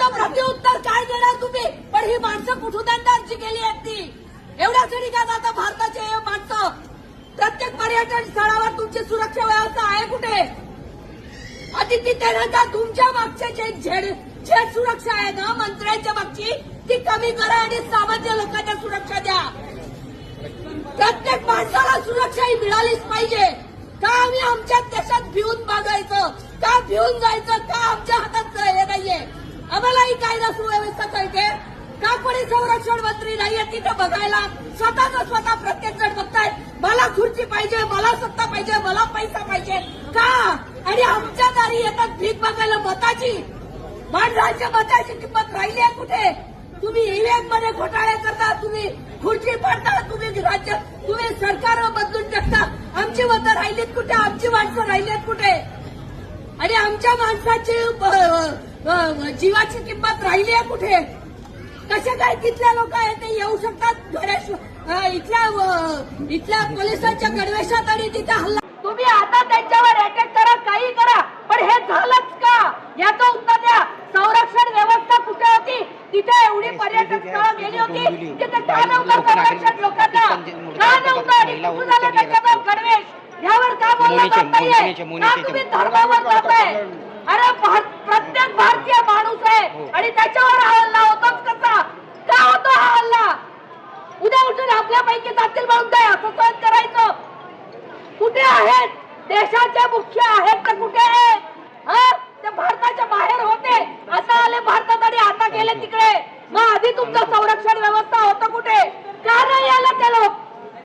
याचं प्रत्युत्तर काय देणार तुम्ही? पण ही माणसं कुठून दंडांची गेली आहेत ती एवढ्यासाठी का आता भारताचे हे माणसं प्रत्येक पर्यटन स्थळावर तुमची सुरक्षा व्यवस्था आहे कुठे? आदिती त्यानंतर तुमच्या मागचे जे झेड सुरक्षा आहे ना मंत्र्यांच्या मागची ती कमी करा आणि सामान्य लोकांना सुरक्षा द्या. प्रत्येक माणसाला सुरक्षा ही मिळालीच पाहिजे. का आम्ही आमच्या देशात भिवून बघायचं? का भिवून जायचं? का आमच्या हातात हे नाहीये? आम्हालाही कायदा सुव्यवस्था कळते का? कोणी संरक्षण मंत्री नाहीये तिथं बघायला? स्वतः प्रत्येक जण बघताय मला खुर्ची पाहिजे, मला सत्ता पाहिजे, मला पैसा पाहिजे का? आणि आमच्या दारी येतात भीक बघायला मताची. माणसाच्या मताची किंमत राहिली आहे कुठे? तुम्ही ईव्हीएम मध्ये घोटाळे करता, तुम्ही खुर्ची पाडता, तुम्ही सरकार बदलून टाकता. आमची मतं राहिलीत कुठे? आमची माणसं राहिलीत कुठे? आणि आमच्या माणसाची जीवाची किंमत राहिली आहे कुठे? कशा काय तिथल्या लोक आहेत ते येऊ शकतात गणेश इथल्या पोलिसांच्या गणवेशात आणि तिथे हल्ला. तुम्ही आता त्यांच्यावर अटॅक करा, काही करा, पण हे झालंच का याचं उत्तर द्या. संरक्षण व्यवस्था कुठे होती? तिथे एवढी पर्यटन स्थळं गेली होती, तिथे का नव्हतं संरक्षण लोकांना? का नव्हतं? आणि कुठून आला त्याच्यावर गणवेश? यावर का बोललं जात नाहीये? का तुम्ही धर्मावर जाताय? अरे प्रत्येक भारतीय माणूस आहे आणि त्याच्यावर हा हल्ला होतोच कसा? का होतो हा हल्ला? उद्या उठून आपल्यापैकी जातील म्हणून काय असं सहन करायचं? कुठे आहेत देशाचे मुख्य आहेत तर कुठे आहेत? ते भारताच्या बाहेर होते, आता आले भारतात आणि आता गेले तिकडे. मग आधी तुमचं संरक्षण व्यवस्था होतं कुठे? का नाही आला ते लोक?